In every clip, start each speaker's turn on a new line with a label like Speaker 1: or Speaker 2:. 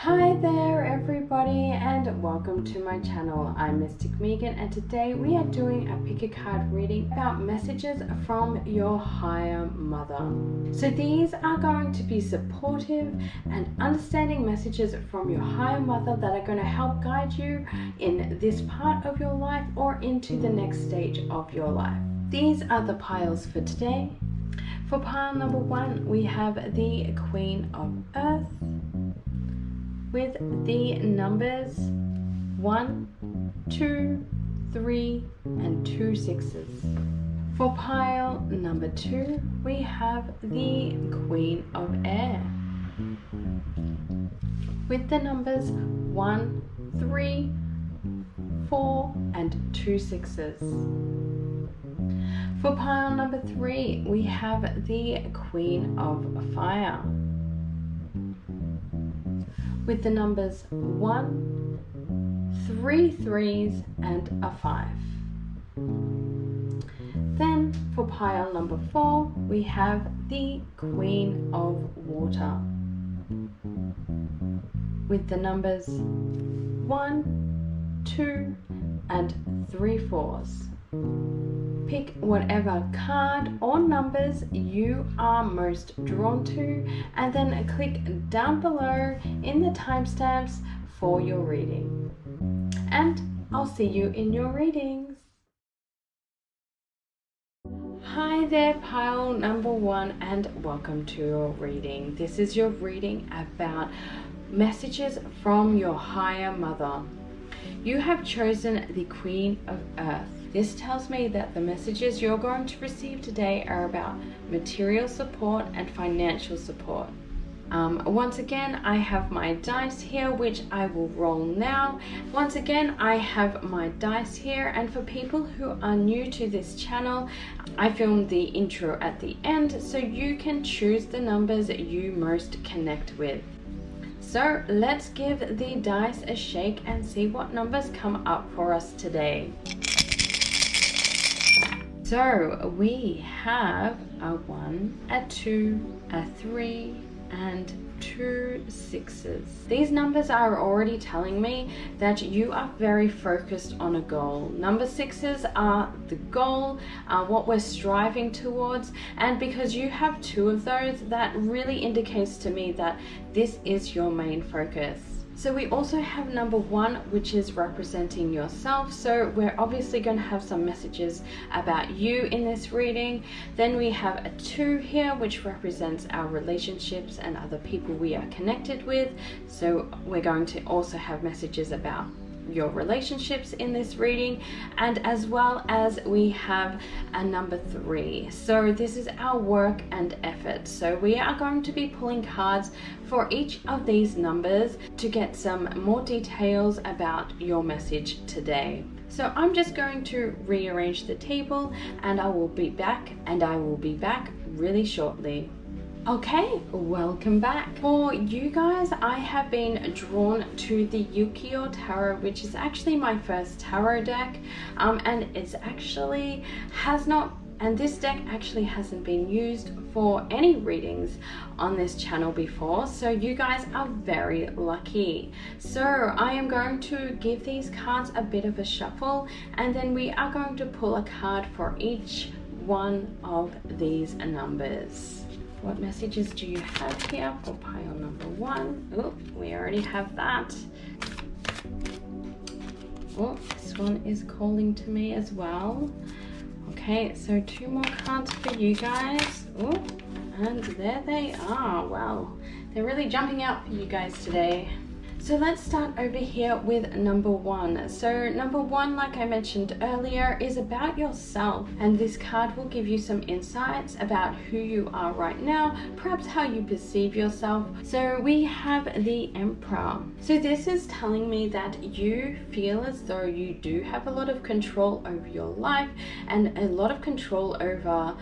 Speaker 1: Hi there everybody and welcome to my channel. I'm Mystic Megan and today we are doing a pick a card reading about messages from your higher mother. So these are going to be supportive and understanding messages from your higher mother that are going to help guide you in this part of your life or into the next stage of your life. These are the piles for today. For pile number 1 we have the Queen of Earth with the numbers 1, 2, 3 and 2 sixes. For pile number 2 we have the Queen of Air with the numbers 1, 3, 4 and 2 sixes. For pile number 3 we have the Queen of Fire with the numbers 1, 3 threes and a 5. Then for pile number 4 we have the Queen of Water with the numbers 1, 2 and 3 fours. Pick whatever card or numbers you are most drawn to and then click down below in the timestamps for your reading. And I'll see you in your readings. Hi there, pile number 1 and welcome to your reading. This is your reading about messages from your higher mother. You have chosen the Queen of Earth. This tells me that the messages you're going to receive today are about material support and financial support. Once again, I have my dice here, which I will roll now. Once again, I have my dice here, and for people who are new to this channel, I filmed the intro at the end, so you can choose the numbers you most connect with. So let's give the dice a shake and see what numbers come up for us today. So we have a 1, a 2, a 3 and 2 sixes. These numbers are already telling me that you are very focused on a goal. Number 6s are the goal, what we're striving towards, and because you have 2 of those, that really indicates to me that this is your main focus. So we also have number 1, which is representing yourself. So we're obviously going to have some messages about you in this reading. Then we have a 2 here, which represents our relationships and other people we are connected with. So we're going to also have messages about your relationships in this reading, and as well as we have a number 3. So this is our work and effort. So we are going to be pulling cards for each of these numbers to get some more details about your message today. So I'm just going to rearrange the table and I will be back really shortly. Okay, welcome back. For you guys, I have been drawn to the Yu-Gi-Oh Tarot, which is actually my first tarot deck, and it's actually this deck actually hasn't been used for any readings on this channel before, so you guys are very lucky. So I am going to give these cards a bit of a shuffle, and then we are going to pull a card for each one of these numbers. What messages do you have here for pile number 1? Oh, we already have that. Oh, this one is calling to me as well. Okay, so 2 more cards for you guys. Oh, and there they are. Wow, they're really jumping out for you guys today. So let's start over here with number 1. So number 1, like I mentioned earlier, is about yourself, and this card will give you some insights about who you are right now, perhaps how you perceive yourself. So we have the Emperor. So this is telling me that you feel as though you do have a lot of control over your life and a lot of control over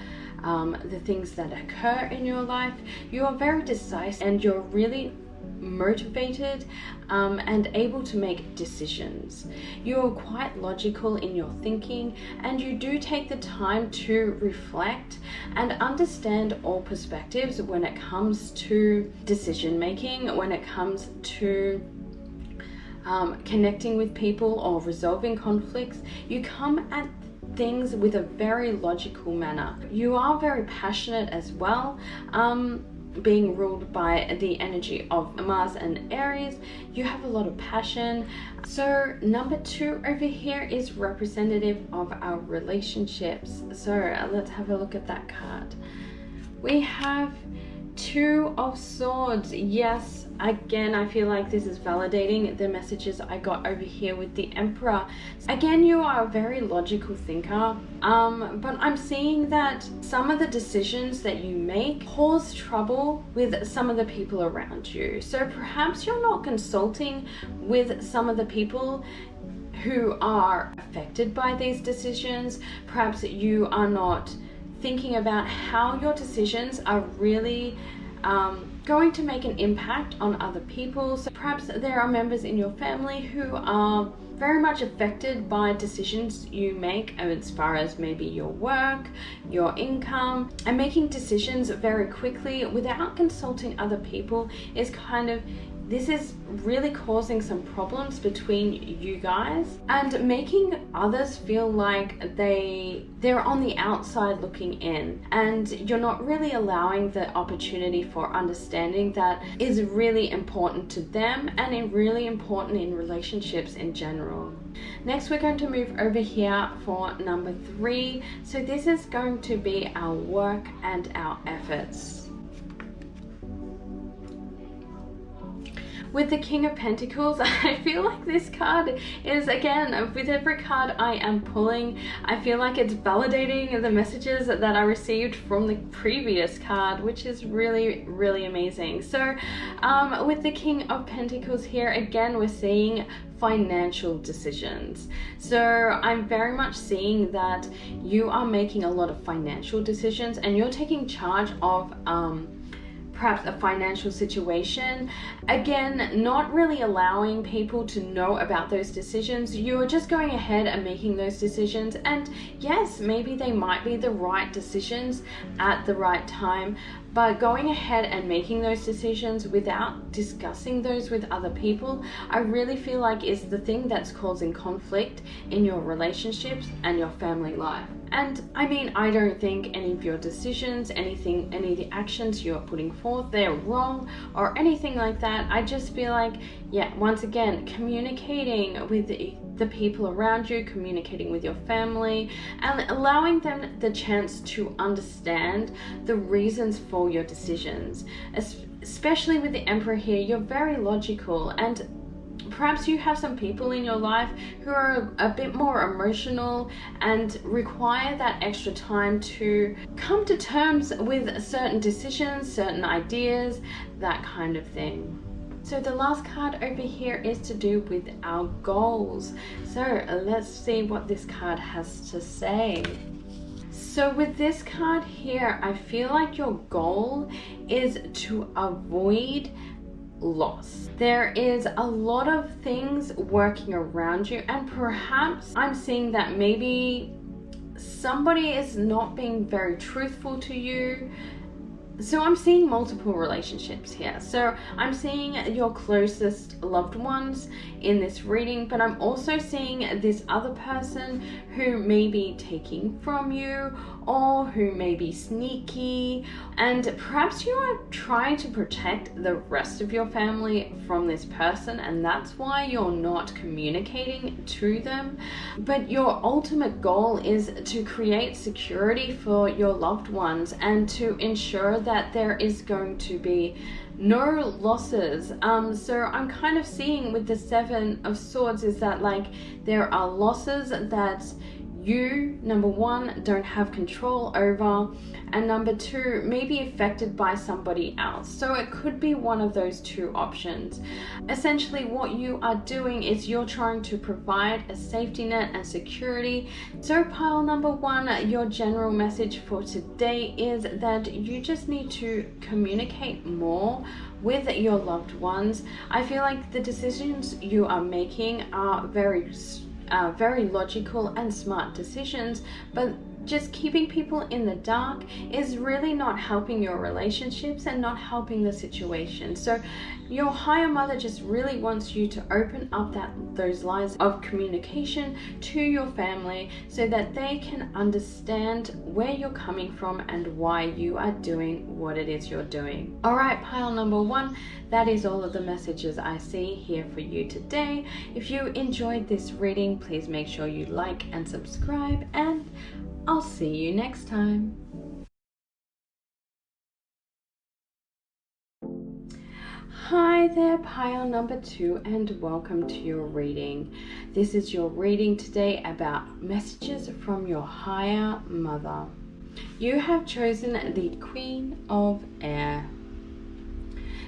Speaker 1: the things that occur in your life. You are very decisive and you're really motivated and able to make decisions. You're quite logical in your thinking, and you do take the time to reflect and understand all perspectives when it comes to decision making, when it comes to connecting with people or resolving conflicts. You come at things with a very logical manner. You are very passionate as well, being ruled by the energy of Mars and Aries. You have a lot of passion. So number 2 over here is representative of our relationships. So let's have a look at that card. We have 2 of Swords. Yes, again, I feel like this is validating the messages I got over here with the Emperor. Again, you are a very logical thinker, but I'm seeing that some of the decisions that you make cause trouble with some of the people around you. So perhaps you're not consulting with some of the people who are affected by these decisions. Perhaps you are not thinking about how your decisions are really going to make an impact on other people. So perhaps there are members in your family who are very much affected by decisions you make as far as maybe your work, your income, and making decisions very quickly without consulting other people is this is really causing some problems between you guys and making others feel like they're on the outside looking in, and you're not really allowing the opportunity for understanding that is really important to them and really important in relationships in general. Next, we're going to move over here for number 3. So this is going to be our work and our efforts. With the King of Pentacles, I feel like this card is, again, with every card I am pulling, I feel like it's validating the messages that I received from the previous card, which is really, really amazing. So with the King of Pentacles here, again, we're seeing financial decisions. So I'm very much seeing that you are making a lot of financial decisions and you're taking charge of perhaps a financial situation. Again, not really allowing people to know about those decisions. You're just going ahead and making those decisions, and yes, maybe they might be the right decisions at the right time, but going ahead and making those decisions without discussing those with other people, I really feel like is the thing that's causing conflict in your relationships and your family life. And I mean, I don't think any of your decisions, any of the actions you're putting forth, they're wrong or anything like that. I just feel like, yeah, once again, communicating with the people around you, communicating with your family, and allowing them the chance to understand the reasons for your decisions. Especially with the Emperor here, you're very logical, and perhaps you have some people in your life who are a bit more emotional and require that extra time to come to terms with certain decisions, certain ideas, that kind of thing. So the last card over here is to do with our goals. So let's see what this card has to say. So with this card here, I feel like your goal is to avoid loss. There is a lot of things working around you, and perhaps I'm seeing that maybe somebody is not being very truthful to you. So I'm seeing multiple relationships here. So I'm seeing your closest loved ones in this reading, but I'm also seeing this other person who may be taking from you or who may be sneaky, and perhaps you are trying to protect the rest of your family from this person, and that's why you're not communicating to them. But your ultimate goal is to create security for your loved ones and to ensure that there is going to be no losses. So I'm kind of seeing with the 7 of Swords is that like there are losses that you, number one, don't have control over, and number two, may be affected by somebody else. So it could be one of those two options. Essentially, what you are doing is you're trying to provide a safety net and security. So pile number one, your general message for today is that you just need to communicate more with your loved ones. I feel like the decisions you are making are very logical and smart decisions, but just keeping people in the dark is really not helping your relationships and not helping the situation. So your higher mother just really wants you to open up those lines of communication to your family so that they can understand where you're coming from and why you are doing what it is you're doing. All right, pile number one, that is all of the messages I see here for you today. If you enjoyed this reading, please make sure you like and subscribe, and I'll see you next time. Hi there, pile number two, and welcome to your reading. This is your reading today about messages from your higher mother. You have chosen the Queen of Air.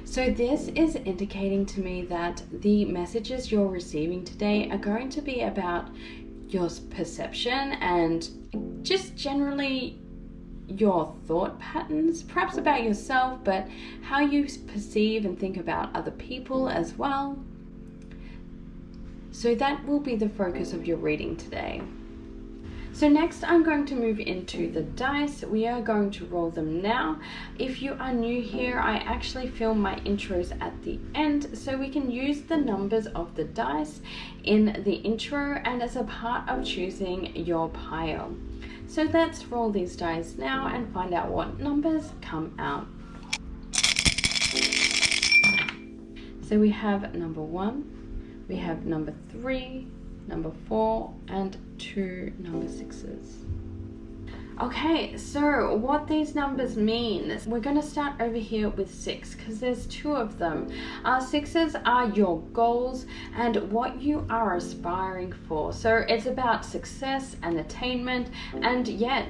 Speaker 1: So this is indicating to me that the messages you're receiving today are going to be about your perception and just generally your thought patterns, perhaps about yourself, but how you perceive and think about other people as well. So that will be the focus of your reading today. So next I'm going to move into the dice. We are going to roll them now. If you are new here, I actually film my intros at the end, so we can use the numbers of the dice in the intro and as a part of choosing your pile. So let's roll these dice now and find out what numbers come out. So we have number 1, we have number 3, number 4, and 2 number 6s. Okay, so what these numbers mean, we're going to start over here with 6 because there's 2 of them. 6s are your goals and what you are aspiring for. So it's about success and attainment, and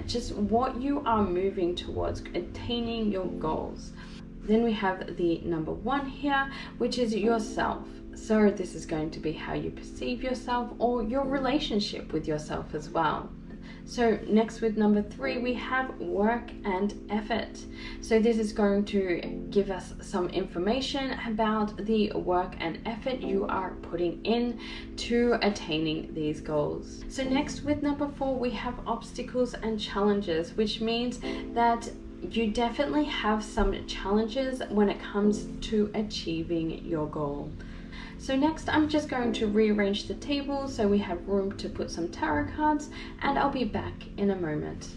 Speaker 1: just what you are moving towards, attaining your goals. Then we have the number 1 here, which is yourself. So this is going to be how you perceive yourself or your relationship with yourself as well. So next with number 3, we have work and effort. So this is going to give us some information about the work and effort you are putting in to attaining these goals. So next with number 4, we have obstacles and challenges, which means that you definitely have some challenges when it comes to achieving your goal. So next I'm just going to rearrange the table so we have room to put some tarot cards, and I'll be back in a moment.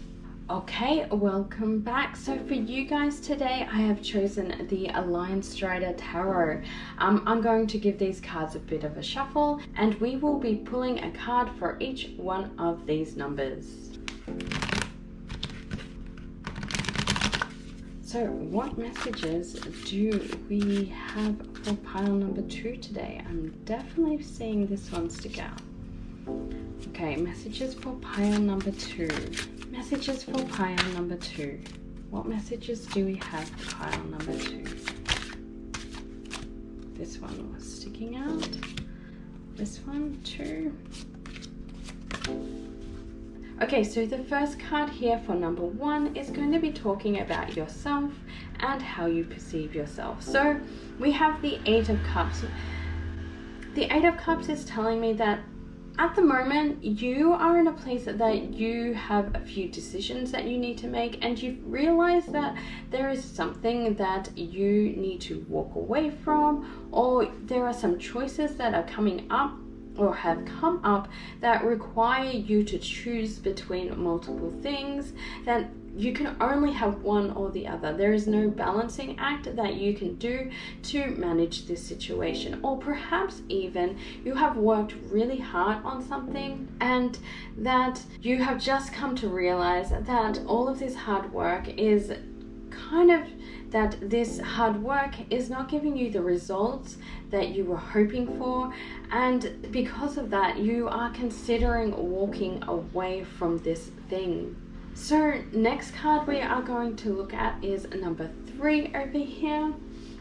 Speaker 1: Okay, welcome back. So for you guys today, I have chosen the Lion Strider Tarot. I'm going to give these cards a bit of a shuffle, and we will be pulling a card for each one of these numbers. So what messages do we have for pile number 2 today? I'm definitely seeing this one stick out. Okay, messages for pile number 2. Messages for pile number 2. What messages do we have for pile number 2? This one was sticking out. This one too. Okay, so the first card here for number 1 is going to be talking about yourself and how you perceive yourself. So we have the 8 of Cups. The 8 of Cups is telling me that at the moment you are in a place that you have a few decisions that you need to make, and you realize that there is something that you need to walk away from, or there are some choices that are coming up or have come up that require you to choose between multiple things, that you can only have one or the other. There is no balancing act that you can do to manage this situation. Or perhaps even you have worked really hard on something and that you have just come to realize that all of this hard work is kind of that this hard work is not giving you the results that you were hoping for, and because of that you are considering walking away from this thing. So next card we are going to look at is number 3 over here,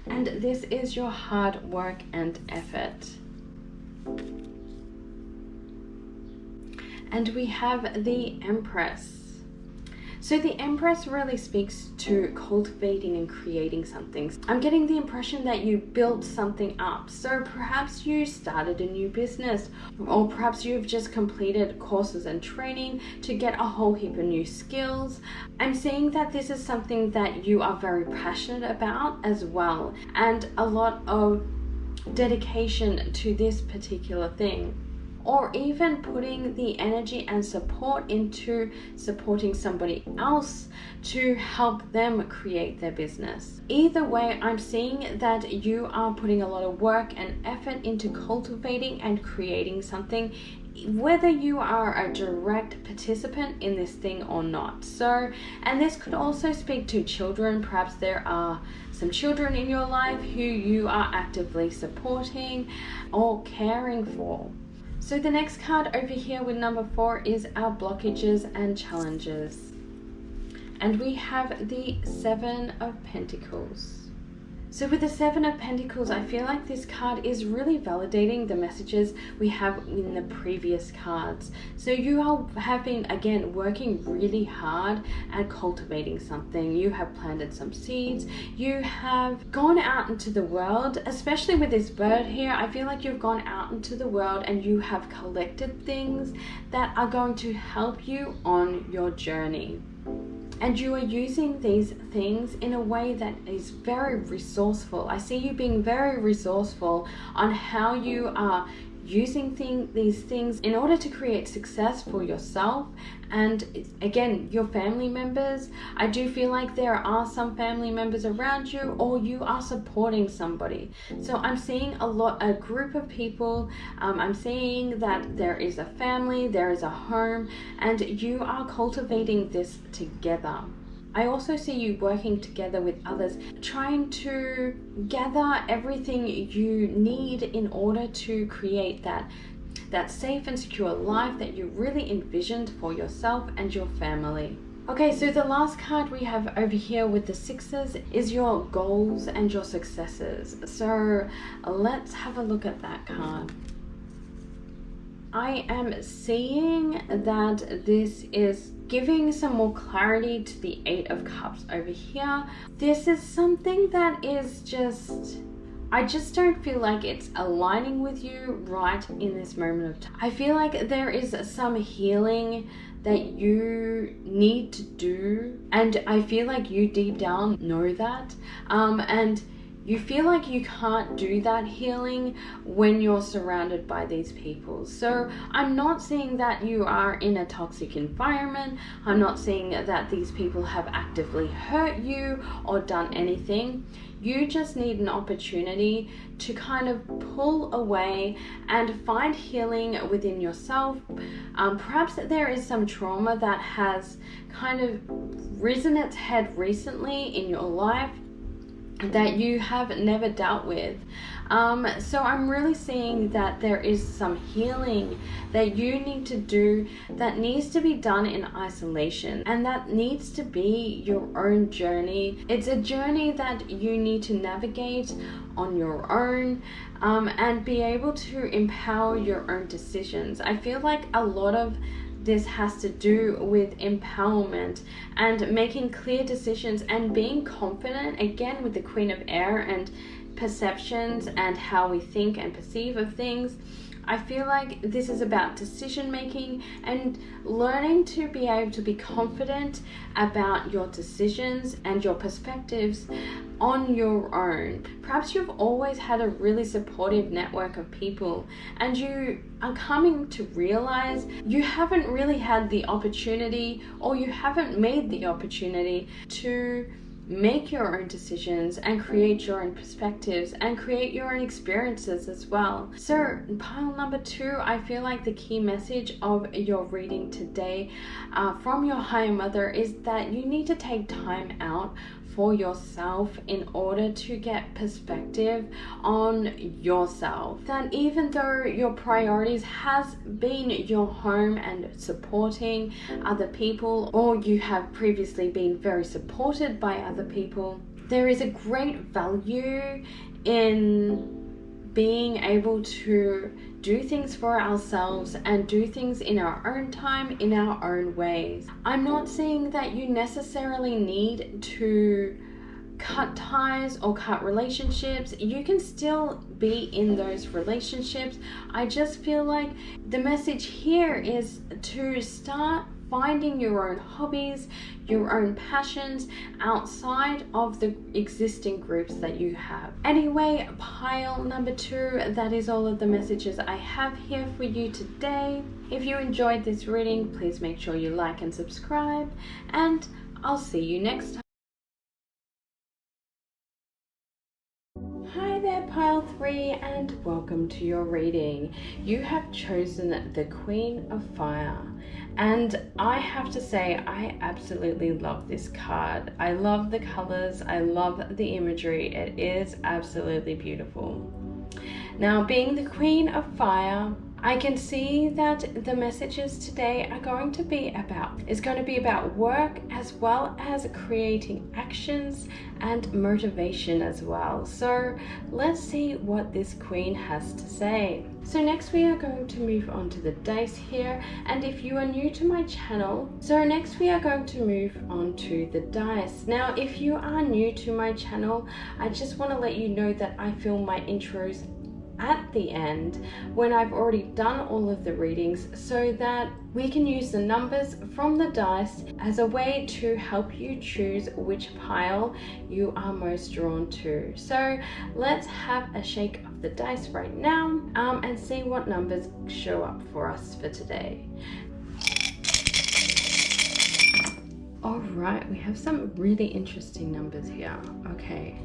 Speaker 1: and this is your hard work and effort. And we have the Empress. So the Empress really speaks to cultivating and creating something. I'm getting the impression that you built something up. So perhaps you started a new business, or perhaps you've just completed courses and training to get a whole heap of new skills. I'm seeing that this is something that you are very passionate about as well, and a lot of dedication to this particular thing. Or even putting the energy and support into supporting somebody else to help them create their business. Either way, I'm seeing that you are putting a lot of work and effort into cultivating and creating something, whether you are a direct participant in this thing or not. So, and this could also speak to children. Perhaps there are some children in your life who you are actively supporting or caring for. So the next card over here with number 4 is our blockages and challenges. And we have the 7 of Pentacles. So with the 7 of Pentacles, I feel like this card is really validating the messages we have in the previous cards. So you have been, again, working really hard at cultivating something. You have planted some seeds. You have gone out into the world, especially with this bird here. I feel like you've gone out into the world and you have collected things that are going to help you on your journey. And you are using these things in a way that is very resourceful. I see you being very resourceful on how you are using these things in order to create success for yourself and, again, your family members. I do feel like there are some family members around you, or you are supporting somebody. So I'm seeing a group of people. I'm seeing that there is a family, there is a home, and you are cultivating this together. I also see you working together with others, trying to gather everything you need in order to create that safe and secure life that you really envisioned for yourself and your family. Okay, so the last card we have over here with the 6s is your goals and your successes. So let's have a look at that card. I am seeing that this is giving some more clarity to the 8 of Cups over here. This is something that is I just don't feel like it's aligning with you right in this moment of time. I feel like there is some healing that you need to do, and I feel like you deep down know that, and you feel like you can't do that healing when you're surrounded by these people. So I'm not seeing that you are in a toxic environment. I'm not seeing that these people have actively hurt you or done anything. You just need an opportunity to kind of pull away and find healing within yourself. Perhaps there is some trauma that has kind of risen its head recently in your life that you have never dealt with. So I'm really seeing that there is some healing that you need to do that needs to be done in isolation, and that needs to be your own journey. It's a journey that you need to navigate on your own, and be able to empower your own decisions. I feel like a lot of this has to do with empowerment and making clear decisions and being confident, again with the Queen of Air and perceptions and how we think and perceive of things. I feel like this is about decision making and learning to be able to be confident about your decisions and your perspectives on your own. Perhaps you've always had a really supportive network of people, and you are coming to realize you haven't really had the opportunity, or you haven't made the opportunity to make your own decisions and create your own perspectives and create your own experiences as well. So pile number 2, I feel like the key message of your reading today from your higher mother is that you need to take time out for yourself in order to get perspective on yourself. That even though your priorities has been your home and supporting other people, or you have previously been very supported by other people, there is a great value in being able to do things for ourselves and do things in our own time, in our own ways. I'm not saying that you necessarily need to cut ties or cut relationships. You can still be in those relationships. I just feel like the message here is to start finding your own hobbies, your own passions outside of the existing groups that you have. Anyway, pile number 2, that is all of the messages I have here for you today. If you enjoyed this reading, please make sure you like and subscribe, and I'll see you next time. Hi there, pile 3, and welcome to your reading. You have chosen the Queen of Fire, and I have to say I absolutely love this card. I love the colors, I love the imagery. It is absolutely beautiful. Now, being the Queen of Fire, I can see that the messages today are going to be about work, as well as creating actions and motivation as well. So let's see what this queen has to say. So next we are going to move on to the dice here, and if you are new to my channel, Now, if you are new to my channel, I just want to let you know that I film my intros at the end when I've already done all of the readings, so that we can use the numbers from the dice as a way to help you choose which pile you are most drawn to. So let's have a shake of the dice right now and see what numbers show up for us for today. Alright, we have some really interesting numbers here. Okay.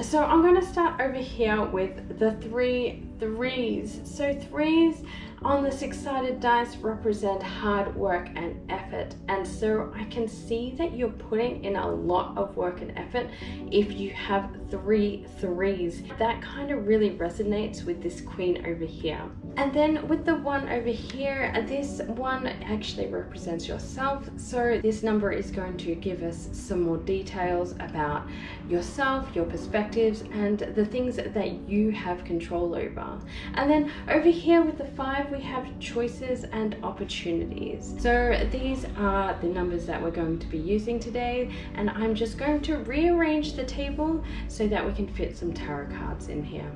Speaker 1: So I'm going to start over here with the 3 threes. So 3s on the 6-sided dice represent hard work and effort, and so I can see that you're putting in a lot of work and effort if you have 3 threes. That kind of really resonates with this queen over here. And then with the 1 over here, this 1 actually represents yourself, so this number is going to give us some more details about yourself, your perspectives, and the things that you have control over. And then over here with the 5, we have choices and opportunities. So these are the numbers that we're going to be using today, and I'm just going to rearrange the table so that we can fit some tarot cards in here.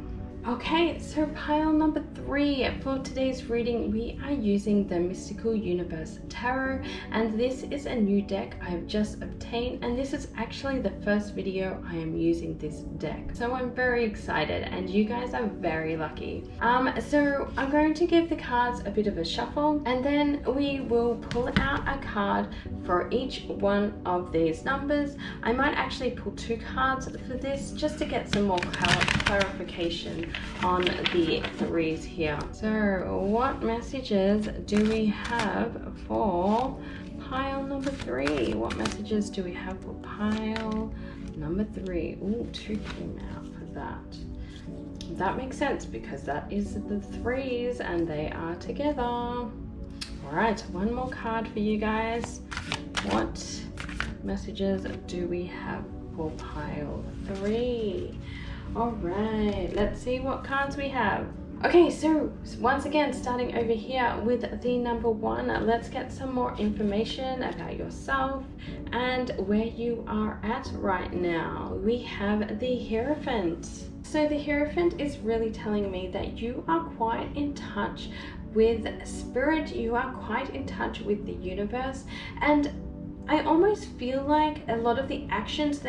Speaker 1: Okay, so pile number 3 for today's reading, we are using the Mystical Universe Tarot, and this is a new deck I have just obtained, and this is actually the first video I am using this deck. So I'm very excited, and you guys are very lucky. So I'm going to give the cards a bit of a shuffle, and then we will pull out a card for each one of these numbers. I might actually pull 2 cards for this just to get some more clarification on the 3s here. So what messages do we have for pile number 3? What messages do we have for pile number 3? Ooh, 2 came out for that. That makes sense because that is the 3s and they are together. All right, 1 more card for you guys. What messages do we have for pile 3? All right, let's see what cards we have. Okay, so once again, starting over here with the number 1, let's get some more information about yourself and where you are at right now. We have the Hierophant. So the Hierophant is really telling me that you are quite in touch with spirit, you are quite in touch with the universe, and I almost feel like a lot of the actions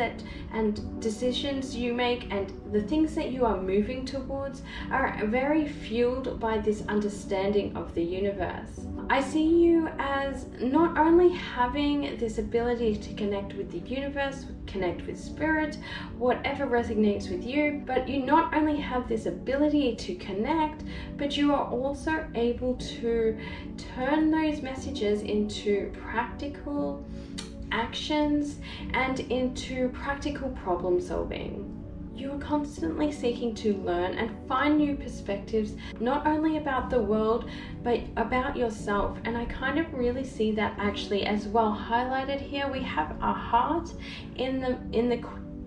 Speaker 1: and decisions you make and the things that you are moving towards are very fueled by this understanding of the universe. I see you as not only having this ability to connect with the universe, connect with spirit, whatever resonates with you, but you not only have this ability to connect, but you are also able to turn those messages into practical actions and into practical problem solving. You are constantly seeking to learn and find new perspectives, not only about the world, but about yourself. And I kind of really see that actually as well highlighted here. We have a heart in the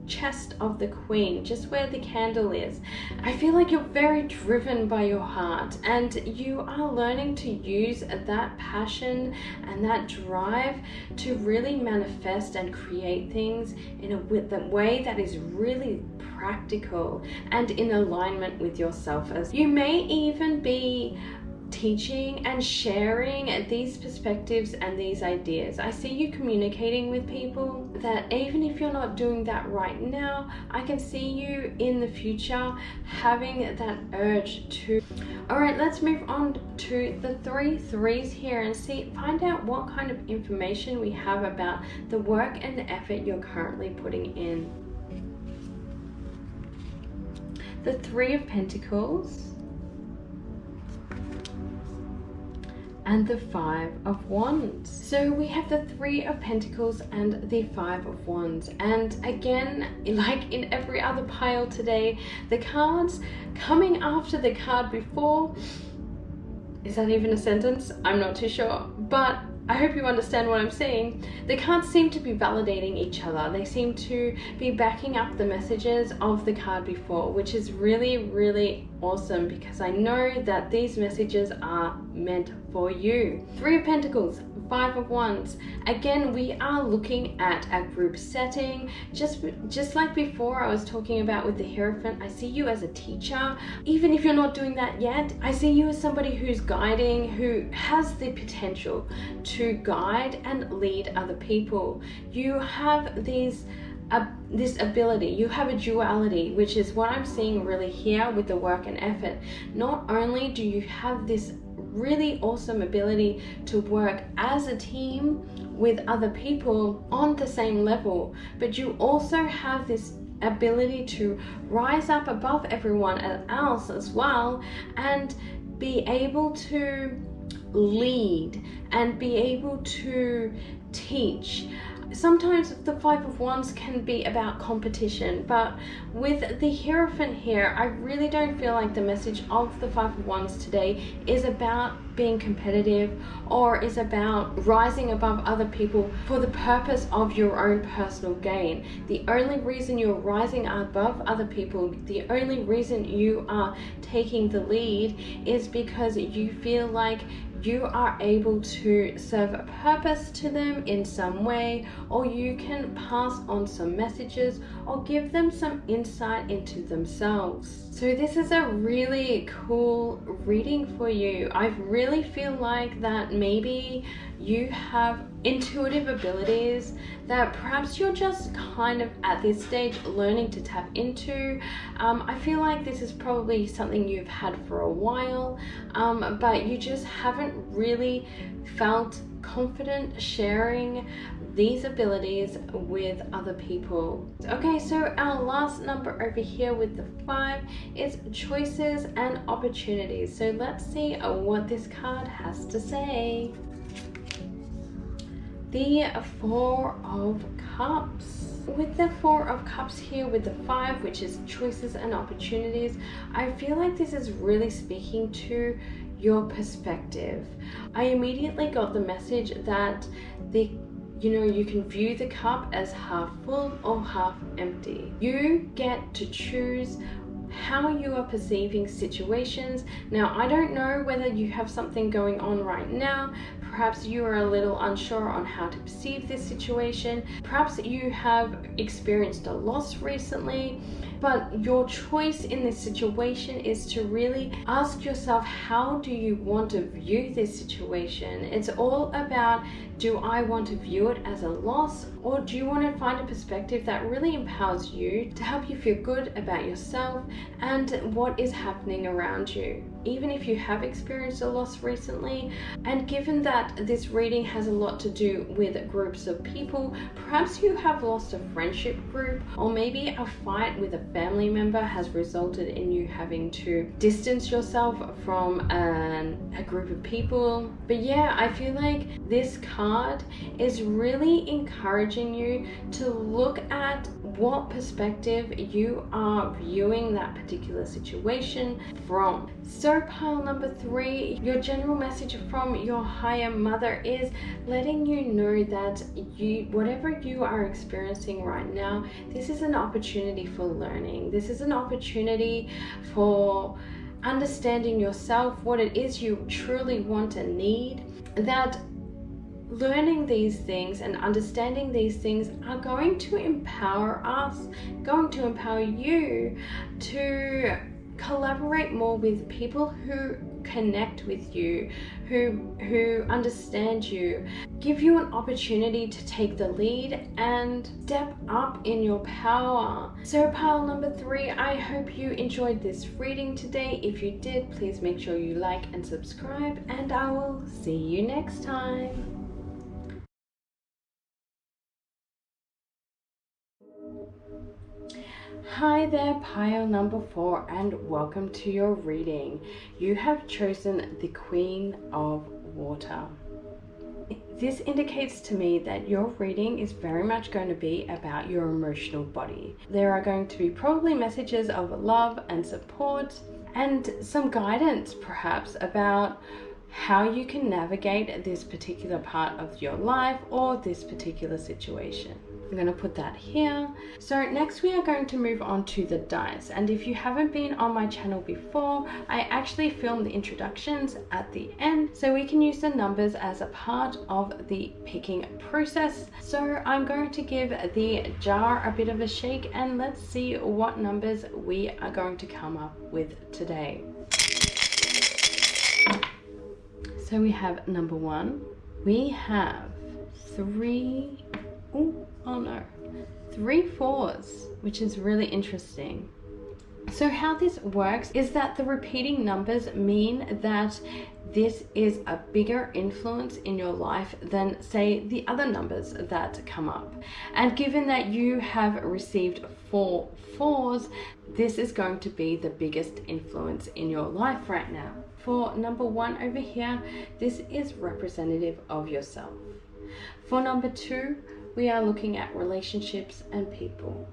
Speaker 1: chest of the Queen, just where the candle is. I feel like you're very driven by your heart, and you are learning to use that passion and that drive to really manifest and create things in a way that is really practical and in alignment with yourself. As you may even be teaching and sharing these perspectives and these ideas. I see you communicating with people that even if you're not doing that right now, I can see you in the future having that urge to. All right, let's move on to the 3 threes here and find out what kind of information we have about the work and the effort you're currently putting in. The 3 of Pentacles and the 5 of Wands. So we have the 3 of Pentacles and the 5 of Wands. And again, like in every other pile today, the cards coming after the card before, is that even a sentence? I'm not too sure, but I hope you understand what I'm saying. The cards seem to be validating each other. They seem to be backing up the messages of the card before, which is really, really awesome, because I know that these messages are meant for you. 3 of Pentacles, 5 of Wands. Again, we are looking at a group setting. Just like before I was talking about with the Hierophant, I see you as a teacher. Even if you're not doing that yet, I see you as somebody who's guiding, who has the potential to guide and lead other people. You have this ability, you have a duality, which is what I'm seeing really here with the work and effort. Not only do you have this really awesome ability to work as a team with other people on the same level, but you also have this ability to rise up above everyone else as well and be able to lead and be able to teach. Sometimes the 5 of Wands can be about competition, but with the Hierophant here, I really don't feel like the message of the 5 of Wands today is about being competitive or is about rising above other people for the purpose of your own personal gain. The only reason you're rising above other people, the only reason you are taking the lead is because you feel like you are able to serve a purpose to them in some way, or you can pass on some messages or give them some insight into themselves. So this is a really cool reading for you. I really feel like that maybe you have intuitive abilities that perhaps you're just kind of at this stage learning to tap into. I feel like this is probably something you've had for a while, but you just haven't really felt confident sharing these abilities with other people. Okay, so our last number over here with the 5 is choices and opportunities. So let's see what this card has to say. The 4 of Cups. With the 4 of Cups here with the 5, which is choices and opportunities, I feel like this is really speaking to your perspective. I immediately got the message that you can view the cup as half full or half empty. You get to choose how you are perceiving situations. Now, I don't know whether you have something going on right now. Perhaps you are a little unsure on how to perceive this situation. Perhaps you have experienced a loss recently, but your choice in this situation is to really ask yourself, how do you want to view this situation? It's all about, do I want to view it as a loss, or do you want to find a perspective that really empowers you to help you feel good about yourself and what is happening around you? Even if you have experienced a loss recently, and given that this reading has a lot to do with groups of people, perhaps you have lost a friendship group or maybe a fight with a family member has resulted in you having to distance yourself from a group of people. But yeah, I feel like this card is really encouraging you to look at what perspective you are viewing that particular situation from. So pile number 3, your general message from your higher mother is letting you know that whatever you are experiencing right now, this is an opportunity for learning. This is an opportunity for understanding yourself, what it is you truly want and need. That learning these things and understanding these things are going to empower us, going to empower you to collaborate more with people who connect with you, who understand you, give you an opportunity to take the lead and step up in your power. So pile number 3, I hope you enjoyed this reading today. If you did, please make sure you like and subscribe, and I will see you next time. Hi there, pile number 4, and welcome to your reading. You have chosen the Queen of Water. This indicates to me that your reading is very much going to be about your emotional body. There are going to be probably messages of love and support and some guidance perhaps about how you can navigate this particular part of your life or this particular situation. I'm going to put that here. So next we are going to move on to the dice, and if you haven't been on my channel before, I actually filmed the introductions at the end so we can use the numbers as a part of the picking process. So I'm going to give the jar a bit of a shake and let's see what numbers we are going to come up with today. So we have number 1, we have 3, oh no, 3 4s, which is really interesting. So how this works is that the repeating numbers mean that this is a bigger influence in your life than, say, the other numbers that come up. And given that you have received 4 4s, this is going to be the biggest influence in your life right now. For number 1 over here, this is representative of yourself. For number 2, we are looking at relationships and people.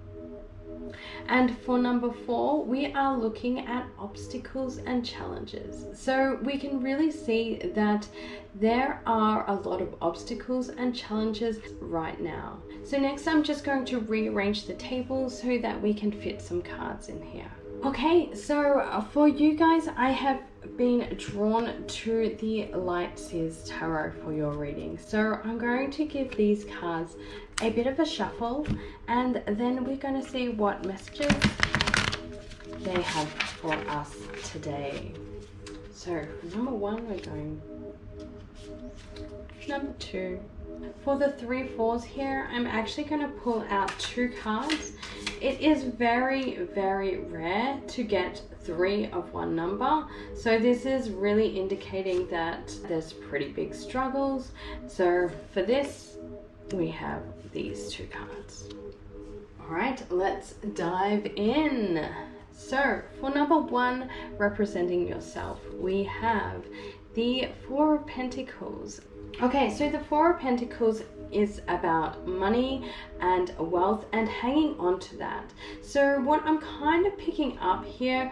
Speaker 1: And for number 4, we are looking at obstacles and challenges. So we can really see that there are a lot of obstacles and challenges right now. So next I'm just going to rearrange the table so that we can fit some cards in here. Okay, so for you guys, I have been drawn to the Light Seers Tarot for your reading. So I'm going to give these cards a bit of a shuffle, and then we're going to see what messages they have for us today. So number 1, we're going number 2. For the 3 4s here, I'm actually going to pull out 2 cards. It is very, very rare to get 3 of one number, so this is really indicating that there's pretty big struggles. So for this, we have these 2 cards. All right, let's dive in. So for number 1, representing yourself, we have the 4 of Pentacles. Okay, so the 4 of Pentacles is about money and wealth and hanging on to that. So what I'm kind of picking up here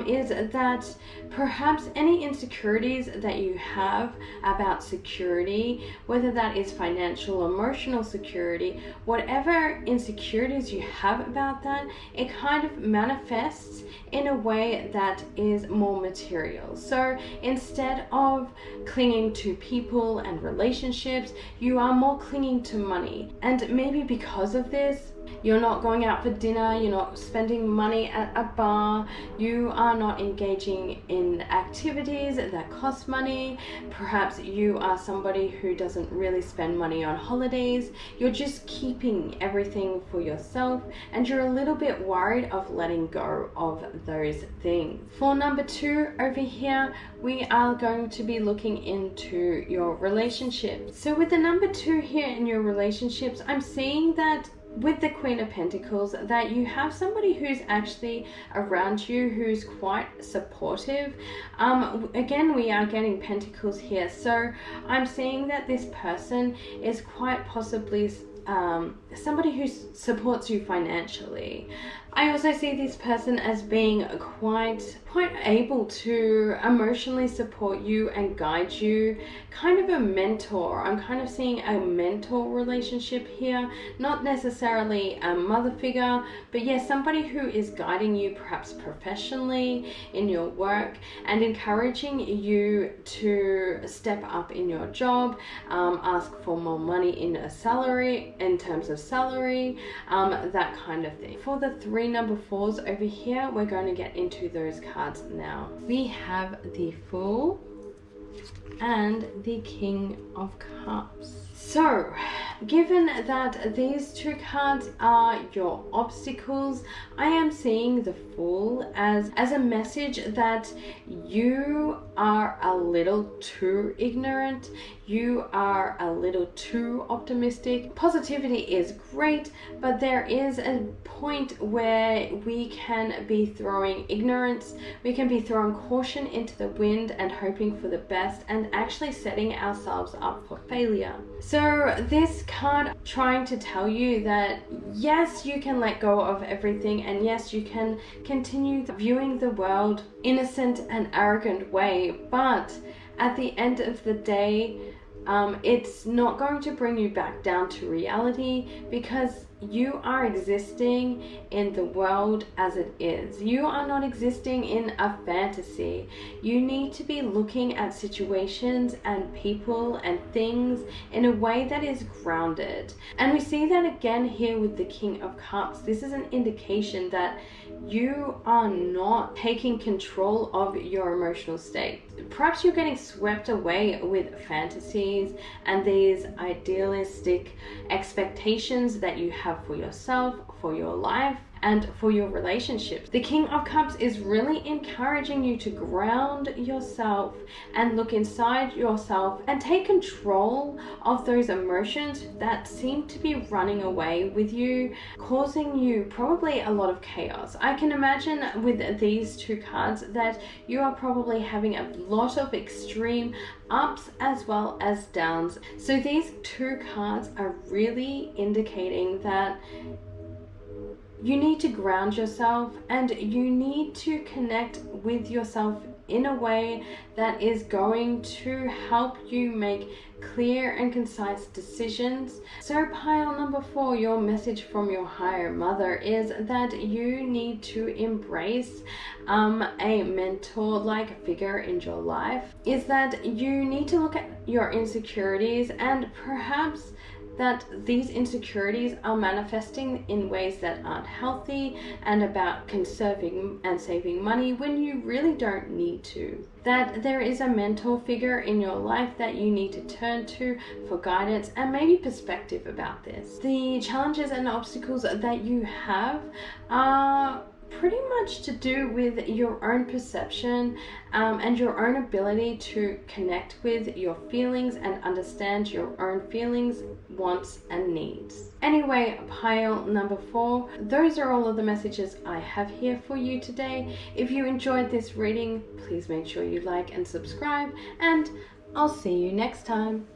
Speaker 1: is that perhaps any insecurities that you have about security, whether that is financial, emotional security, whatever insecurities you have about that, it kind of manifests in a way that is more material. So instead of clinging to people and relationships, you are more clinging to money. And maybe because of this, you're not going out for dinner, you're not spending money at a bar, you are not engaging in activities that cost money. Perhaps you are somebody who doesn't really spend money on holidays. You're just keeping everything for yourself, and you're a little bit worried of letting go of those things. For number 2 over here, we are going to be looking into your relationships. So with the number 2 here in your relationships, I'm seeing that with the Queen of Pentacles that you have somebody who's actually around you who's quite supportive. Again, we are getting Pentacles here, so I'm seeing that this person is quite possibly somebody who supports you financially. I also see this person as being quite able to emotionally support you and guide you, kind of a mentor. I'm kind of seeing a mentor relationship here, not necessarily a mother figure, but yes, somebody who is guiding you perhaps professionally in your work and encouraging you to step up in your job, ask for more money in a salary, in terms of salary, that kind of thing. For the three number 4s over here, we're going to get into those cards now. We have the Fool and the King of Cups. So, given that these two cards are your obstacles, I am seeing the Fool as a message that you are a little too ignorant, you are a little too optimistic. Positivity is great, but there is a point where we can be throwing ignorance, we can be throwing caution into the wind and hoping for the best and actually setting ourselves up for failure. So this card trying to tell you that yes, you can let go of everything, and yes, you can continue viewing the world innocent and arrogant way, but at the end of the day, it's not going to bring you back down to reality, because you are existing in the world as it is. You are not existing in a fantasy. You need to be looking at situations and people and things in a way that is grounded. And we see that again here with the King of Cups. This is an indication that you are not taking control of your emotional state. Perhaps you're getting swept away with fantasies and these idealistic expectations that you have for yourself, for your life, and for your relationships. The King of Cups is really encouraging you to ground yourself and look inside yourself and take control of those emotions that seem to be running away with you, causing you probably a lot of chaos. I can imagine with these two cards that you are probably having a lot of extreme ups as well as downs. So these two cards are really indicating that you need to ground yourself and you need to connect with yourself in a way that is going to help you make clear and concise decisions. So pile number 4, your message from your higher mother is that you need to embrace a mentor-like figure in your life, is that you need to look at your insecurities and perhaps that these insecurities are manifesting in ways that aren't healthy and about conserving and saving money when you really don't need to. That there is a mentor figure in your life that you need to turn to for guidance and maybe perspective about this. The challenges and obstacles that you have are pretty much to do with your own perception and your own ability to connect with your feelings and understand your own feelings, wants and needs. Anyway, pile number 4, those are all of the messages I have here for you today. If you enjoyed this reading, please make sure you like and subscribe, and I'll see you next time.